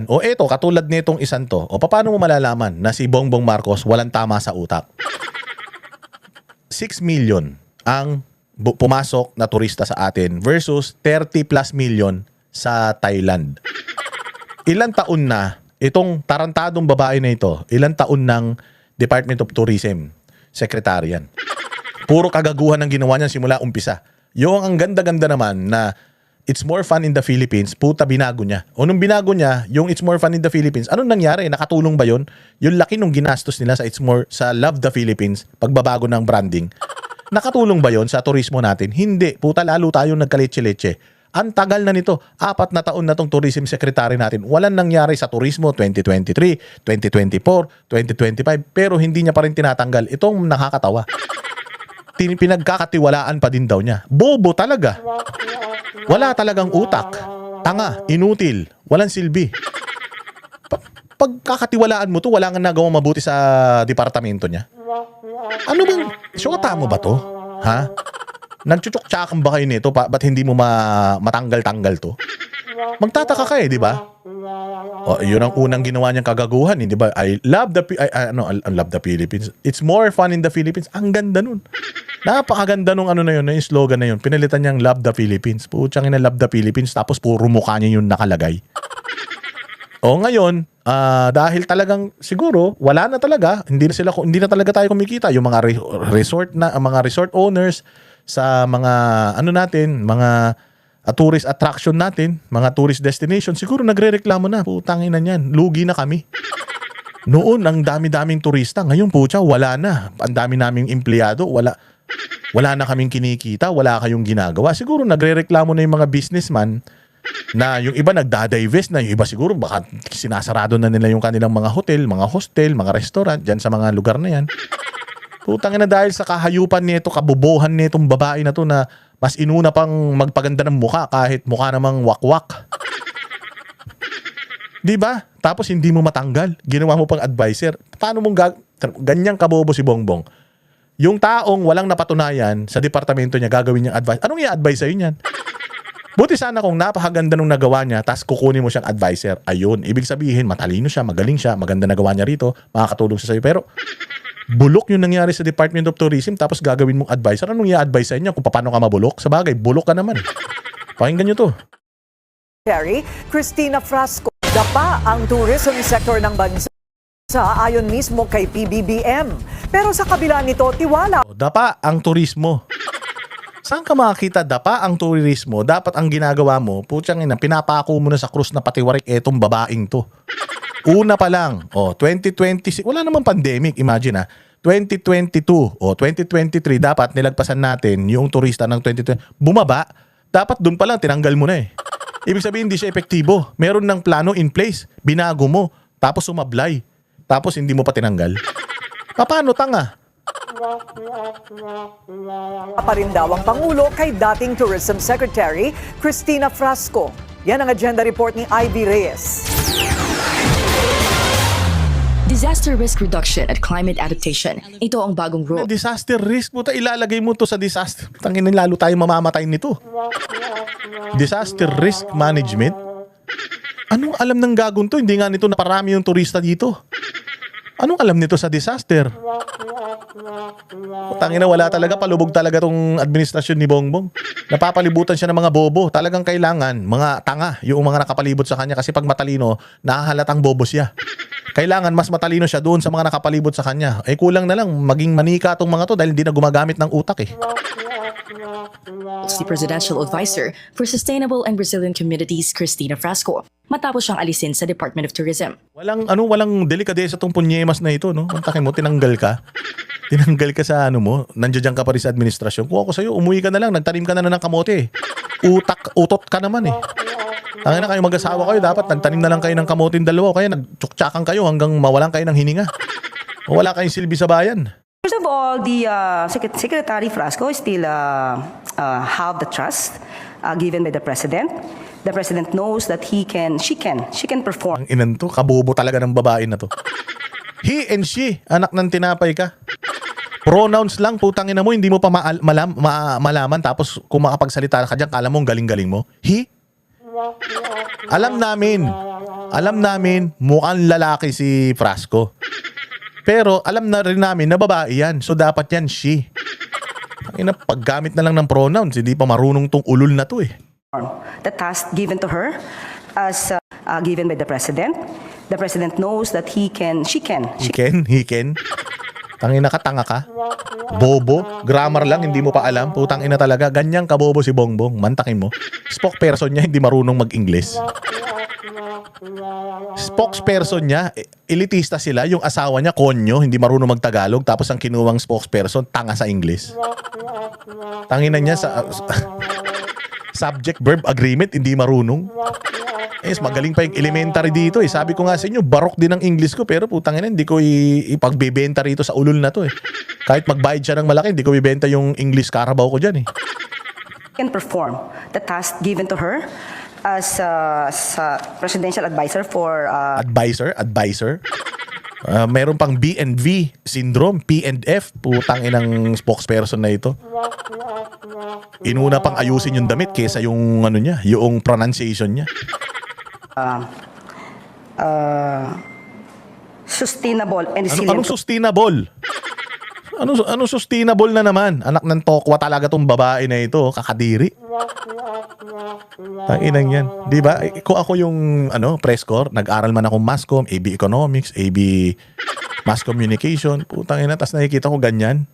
O eto, katulad nitong isang to. O paano mo malalaman na si Bongbong Marcos walang tama sa utak? 6 million ang pumasok na turista sa atin versus 30 plus million sa Thailand. Ilang taon na itong tarantadong babae na ito, ilang taon ng Department of Tourism Secretarian. Puro kagaguhan ang ginawa niya simula umpisa. Yung ang ganda-ganda naman na It's More Fun in the Philippines, puta binago niya. O nung binago niya, yung It's More Fun in the Philippines, anong nangyari? Nakatulong ba yun? Yung laki nung ginastos nila sa Love the Philippines, pagbabago ng branding. Nakatulong ba yun sa turismo natin? Hindi. Puta lalo tayong nagkaletse-letse. Ang tagal na nito. 4 na taon na tong tourism secretary natin. Walang nangyari sa turismo 2023, 2024, 2025. Pero hindi niya pa rin tinatanggal. Itong nakakatawa. Pinagkakatiwalaan pa din daw niya. Bobo talaga. Wala talagang utak. Tanga, inutil, walang silbi. Pagkakatiwalaan mo to, wala nga nagawang mabuti sa departamento niya. Ano bang, syota mo ba to? Ha? Nagchuchok-tsakan ba kayo nito? Ba't hindi mo matanggal-tanggal to? Magtataka ka di ba? O, yun ang unang ginawa niyang kagaguhan, di ba? I love the Philippines. It's more fun in the Philippines. Ang ganda nun. Napakaganda nung ano na yun, yung slogan na yun. Pinalitan niyang Love the Philippines. Putsang ina Love the Philippines, tapos puro mukha niya yung nakalagay. O ngayon, dahil talagang siguro wala na talaga, hindi na talaga tayo kumikita yung mga resort owners sa mga mga tourist attraction natin, mga tourist destination, siguro nagrereklamo na, putangin na niyan, lugi na kami. Noon, ang dami-daming turista, ngayon putya, wala na. Ang dami naming empleyado, wala na kaming kinikita, wala kayong ginagawa. Siguro nagrereklamo na yung mga businessman na yung iba nagdadivest na, yung iba siguro baka sinasarado na nila yung kanilang mga hotel, mga hostel, mga restaurant, dyan sa mga lugar na yan. Putangin na dahil sa kahayupan nito, kabubuhan nitong babae na to na mas inuna pang magpaganda ng mukha kahit mukha namang wakwak. Di ba? Tapos hindi mo matanggal. Ginawa mo pang advisor. Paano mong ganyang kabobo si Bongbong? Yung taong walang napatunayan sa departamento niya gagawin niyang advice. Anong i-advise sa'yo niyan? Buti sana kung napakaganda nung nagawa niya tapos kukunin mo siyang advisor. Ayun. Ibig sabihin, matalino siya, magaling siya, maganda nagawa niya rito, makakatulong siya sa'yo. Pero bulok yung nangyari sa Department of Tourism tapos gagawin mong advisor. Anong i-advise sa inyo kung paano ka mabulok? Sa bagay, bulok ka naman. Pakinggan nyo to. Cristina Frasco, dapa ang tourism sector ng bansa ayon mismo kay PBBM. Pero sa kabila nito, tiwala. Dapa ang turismo. Saan ka makakita dapa ang turismo? Dapat ang ginagawa mo, putyang ina, pinapako mo na sa krus na patiwarik etong babaeng to. Una pa lang, 2026, wala namang pandemic, imagine 2022 o 2023, dapat nilagpasan natin yung turista ng 2020. Bumaba, dapat dun pa lang, tinanggal mo na Ibig sabihin, hindi siya epektibo. Meron ng plano in place, binago mo, tapos sumablay, tapos hindi mo pa tinanggal. Paano tanga? Pa rin daw ang Pangulo kay dating Tourism Secretary Cristina Frasco. Yan ang agenda report ni Ivy Reyes. Disaster risk reduction at climate adaptation. Ito ang bagong role. Disaster risk, puta, ilalagay mo to sa disaster. Tangina, lalo tayo mamamatay nito. Disaster risk management? Anong alam ng gagong to? Hindi nga nito naparami yung turista dito. Anong alam nito sa disaster? Tangina, wala talaga, palubog talaga tong administrasyon ni Bongbong. Napapalibutan siya ng mga bobo. Talagang kailangan, mga tanga, yung mga nakapalibot sa kanya. Kasi pag matalino, nakahalatang bobo siya. Kailangan mas matalino siya doon sa mga nakapalibot sa kanya. Kulang na lang, maging manika tong mga to dahil hindi na gumagamit ng utak Si Presidential Advisor for Sustainable and Resilient Communities, Cristina Frasco, matapos siyang alisin sa Department of Tourism. Walang delikadesa tong punyemas na ito, no? Kontakin mo, tinanggal ka. Tinanggal ka sa nandiyan ka pa rin sa administrasyon. Kung ako sa'yo, umuwi ka na lang, nagtanim ka na ng kamote. Utot ka naman Tangina na kayo mag-asawa kayo, dapat nagtanim na lang kayo ng kamote dalawa, kaya nagtsuktsakan kayo hanggang mawalan kayo ng hininga. O wala kayong silbi sa bayan. First of all, the Secretary Frasco still have the trust given by the President. The President knows that she can perform. Ang inan to, kabobo talaga ng babae na to. He and she, anak ng tinapay ka. Pronouns lang, putangin na mo, hindi mo pa malaman, tapos kung makapagsalita ka dyan, kala mo galing-galing mo. He? Alam namin, Alam namin, mukhang lalaki si Frasco. Pero alam na rin namin na babae yan. So dapat yan she. Paggamit na lang ng pronouns, hindi pa marunong tong ulol na to eh. The task given to her as given by the president. The president knows that she can. He can. Tangina ka, tanga ka. Bobo, grammar lang, hindi mo pa alam. Putang ina talaga, ganyan kabobo si Bongbong. Mantakin mo. Spokesperson niya, hindi marunong mag-Ingles. Spokesperson niya, elitista sila. Yung asawa niya, konyo, hindi marunong mag-Tagalog. Tapos ang kinuwang spokesperson, tanga sa Ingles. Tangina niya sa... subject-verb agreement, hindi marunong. Magaling pa yung elementary dito eh. Sabi ko nga sa inyo, barok din ang English ko, pero putang ina, hindi ko ipagbebenta rito sa ulol na to eh. Kahit magbayad siya ng malaki, hindi ko bibenta yung English Carabao ko dyan eh. Can perform the task given to her as presidential advisor for Advisor. Meron pang B&V syndrome, P&F, putang inang spokesperson na ito. Inuna pang ayusin yung damit kaysa yung ano niya, yung pronunciation niya. Sustainable and resilient. Anong sustainable? Ano sustainable na naman? Anak ng tokwa talaga tong babae na ito, kakadiri. Tanginang yan. Di ba? Kung ako yung press corps, nag-aral man ako Masscom, AB Economics, AB Mass Communication, putang ina, tas nakikita ko ganyan.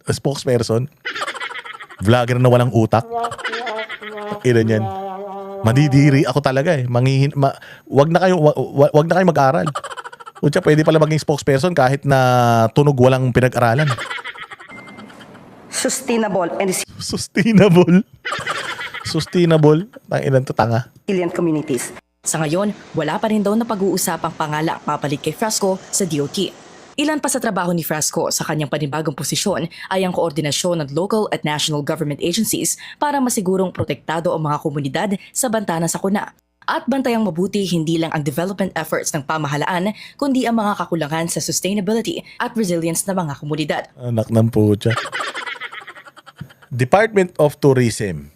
Spokesperson. Vlogger na walang utak. Ilan yan. Madidiri ako talaga eh. Wag na kayo mag-aral. Kutya, pwede pala maging spokesperson kahit na tunog walang pinag-aralan. Sustainable and Sustainable. Tanginan to tanga. resilient communities. Sa ngayon, wala pa rin daw na pag-uusapang pangalak papalit kay Frasco sa DOT. Ilan pa sa trabaho ni Frasco sa kanyang panibagong posisyon ay ang koordinasyon ng local at national government agencies para masigurong protektado ang mga komunidad sa banta ng sakuna. At bantayang mabuti hindi lang ang development efforts ng pamahalaan, kundi ang mga kakulangan sa sustainability at resilience ng mga komunidad. Anak ng putya. Department of Tourism.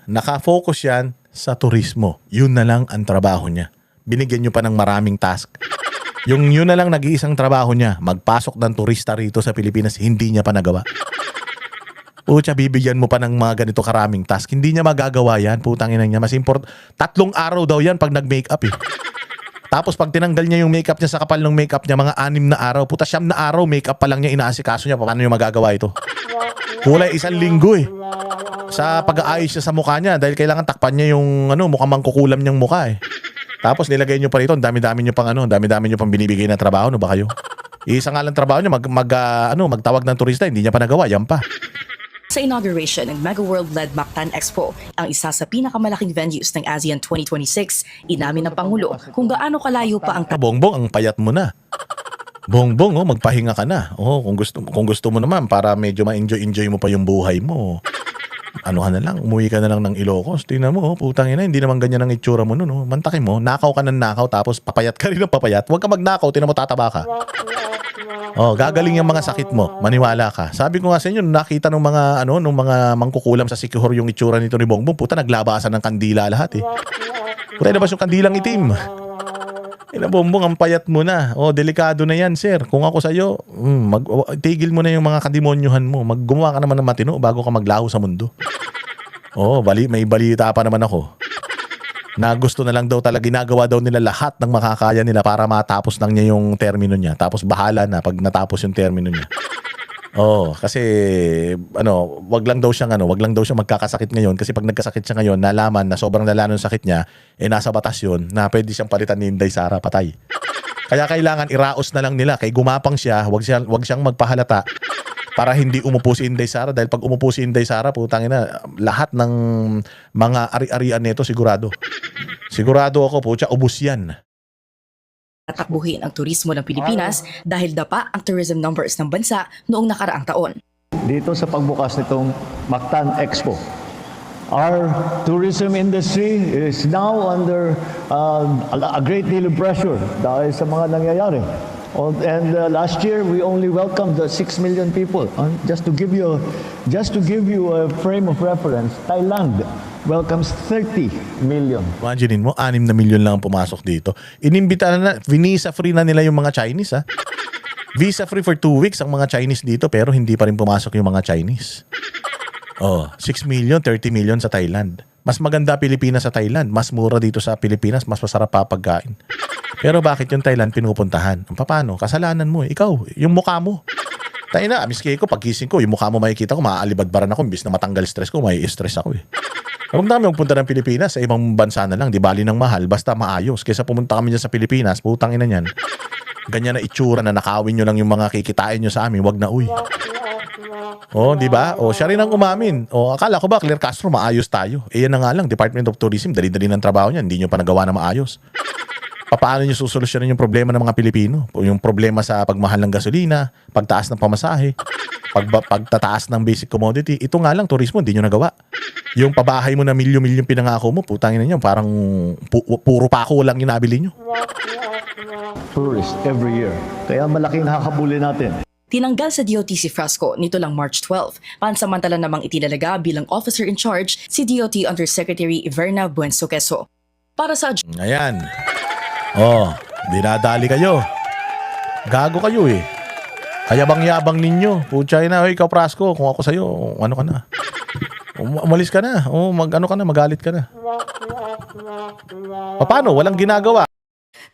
Nakafocus yan sa turismo. Yun na lang ang trabaho niya. Binigyan nyo pa ng maraming task. Yun na lang nag-iisang trabaho niya. Magpasok ng turista rito sa Pilipinas, hindi niya pa nagawa. Pucha, bibigyan mo pa ng mga ganito karaming task. Hindi niya magagawa yan. Putang ina niya. 3 araw daw yan pag nag-makeup eh. Tapos pag tinanggal niya yung makeup niya sa kapal ng makeup niya, mga 6 na araw. Puta, 9 na araw, makeup pa lang niya, inaasikaso niya. Paano niya magagawa ito? Kulay 1 linggo eh. Sa pag-aayos niya sa mukha niya dahil kailangan takpan niya yung mukhang mangkukulam niyang mukha eh. Tapos nilagay niyo pa rito, dami-dami niyo pang dami-dami niyo pang binibigay na trabaho, no ba kayo? Isa nga lang trabaho niya magtawag ng turista, hindi niya pa nagawa, yan pa. Sa inauguration ng Mega World-led Mactan Expo, ang isa sa pinakamalaking venues ng ASEAN 2026, inamin ng Pangulo kung gaano kalayo pa ang Bongbong, ang payat mo na. Bongbong, magpahinga ka na. Kung gusto mo naman para medyo ma-enjoy mo pa yung buhay mo. Umuwi ka na lang ng Ilocos. Tingnan mo, putang ina, hindi naman ganyan ang itsura mo nun. Mantakin mo, nakaw ka ng nakaw tapos papayat ka rin ng papayat. Huwag ka magnakaw, tingnan mo tataba ka. Gagaling yung mga sakit mo, maniwala ka. Sabi ko nga sa inyo, nakita ng mga mangkukulam sa Sikihor yung itsura nito ni Bongbong, puta naglabasan ng kandila lahat eh. Puta na ba yung kandilang itim? Bongbong, ang payat mo na. Delikado na yan, sir. Kung ako sa'yo, tigil mo na yung mga kademonyuhan mo. Gumawa ka naman ng matino bago ka maglaho sa mundo. May balita pa naman ako. Na gusto na lang daw talaga, ginagawa daw nila lahat ng makakaya nila para matapos lang niya yung termino niya. Tapos bahala na pag natapos yung termino niya. Kasi wag lang daw siyang magkakasakit ngayon kasi pag nagkasakit siya ngayon, nalaman na sobrang lala ng sakit niya, nasa batas yun na pwede siyang palitan ni Inday Sara, patay. Kaya kailangan iraos na lang nila, kay gumapang siya, wag siyang magpahalata para hindi umupo si Inday Sara, dahil pag umupo si Inday Sara, putang ina, lahat ng mga ari-arian nito sigurado. Sigurado ako, putya, ubos yan. tatakbuhin ang turismo ng Pilipinas dahil dapa ang tourism numbers ng bansa noong nakaraang taon. Dito sa pagbukas nitong Mactan Expo, our tourism industry is now under a great deal of pressure dahil sa mga nangyayari. And last year, we only welcomed 6 million people. Just to give you a frame of reference, Thailand welcomes 30 million. Imaginein mo, 6 na milyon lang ang pumasok dito. Inimbita na, visa free na nila yung mga Chinese, ha? Visa free for 2 weeks ang mga Chinese dito, pero hindi pa rin pumasok yung mga Chinese. Oh, 6 million, 30 million sa Thailand. Mas maganda Pilipinas sa Thailand. Mas mura dito sa Pilipinas, mas masarap pa pagkain. Pero bakit yung Thailand pinupuntahan? Paano? Kasalanan mo eh. Ikaw, yung mukha mo. Tayo na, miski ko, pagising ko, yung mukha mo makikita ko, maaalibadbaran ako, imbis na matanggal stress ko, may stress ako eh. Huwag namin magpunta ng Pilipinas, sa ibang bansa na lang, di bali ng mahal, basta maayos. Kaysa pumunta kami dyan sa Pilipinas, putang ina niyan. Ganyan na itsura na nakawin nyo lang yung mga kikitain nyo sa amin, wag na uy. Oh, di ba? Oh, siya rin ang umamin. Oh, akala ko ba Claire Castro maayos tayo? Eh yan na nga lang, Department of Tourism, dali-dali ng trabaho niyan, hindi nyo pa nagawa na maayos. Paano nyo susolusyonan yung problema ng mga Pilipino? Yung problema sa pagmahal ng gasolina, pagtaas ng pamasahe, pagtataas ng basic commodity. Ito nga lang, turismo, hindi nyo nagawa. Yung pabahay mo na milyon-milyon pinangako mo, putangin na nyo, parang puro pako lang yung nabili nyo. Tourists every year. Kaya malaking nakakabuli natin. Tinanggal sa DOT si Frasco nito lang March 12. Pansamantala namang itinalaga bilang officer in charge si DOT Undersecretary Verna Buenso Quezon. Para sa Ayan. Oh, dinadali kayo. Gago kayo eh. Kayabang-yabang ninyo. Putsay na, ikaw Frasco, kung ako sa'yo, ano ka na? Umalis ka na. Mag-ano ka na, magalit ka na. Paano? Walang ginagawa.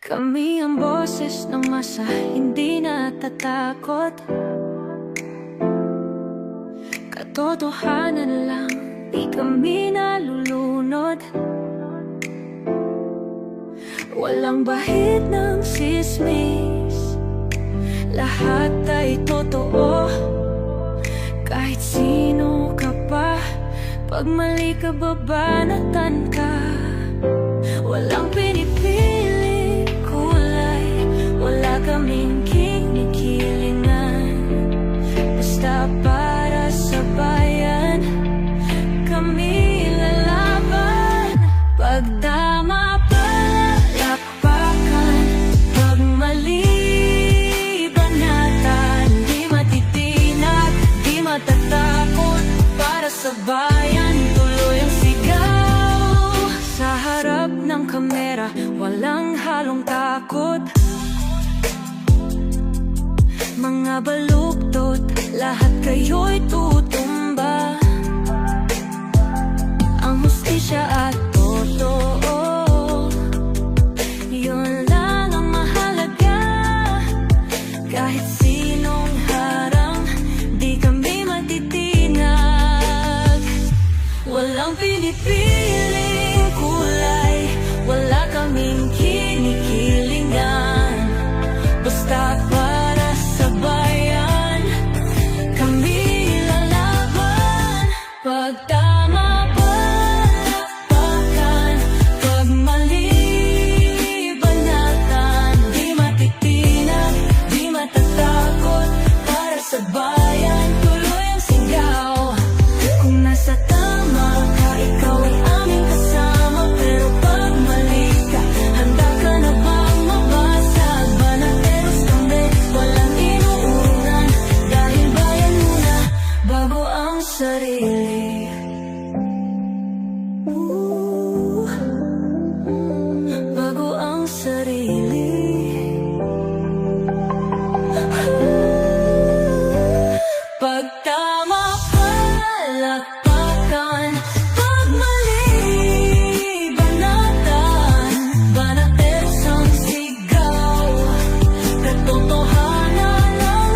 Kami ang boses ng masa, hindi natatakot. Katotohanan lang, di kami nalulunod. Walang bahid ng sismis, lahat ay totoo. Kahit sino ka pa, pag mali ka babanatan ka. Walang pinipiling kulay, wala kaming kinikilingan. Basta para sa bayan, kami lalaban. Pagdama palakpakan, pag mali banatan. Di matitinag, di matatakot, para sa bayan tuloy ang sigaw. Sa harap ng kamera, walang halong takot. Mga baluktot, lahat kayo'y tutumba. Ang hustisya at totoo, yun lang ang mahalaga. Kahit sinong harang, di kami matitinag. Walang pinipiling kulay, wala kaming kinikilingan. Basta para sa bayan, kami lalaban. Pag tama palakpakan, pag mali banatan. Di matitinag, di matatakot, para sa bayan tuloy ang sigaw. Kung nasa tama ka, ikaw ay aming kasama. Pero pag mali ka, handa ka na bang mabasag? Banateros kami, walang inuunan. Dahil bayan muna, bago ang sarili. Bago ang sarili. Pag tama palakpakan, pag mali banatan. Banateros ang sigaw, katotohanan ang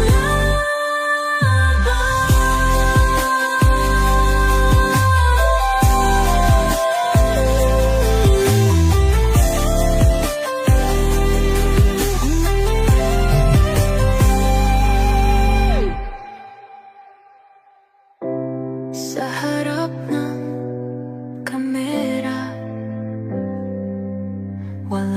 sa harap ng kamera, wala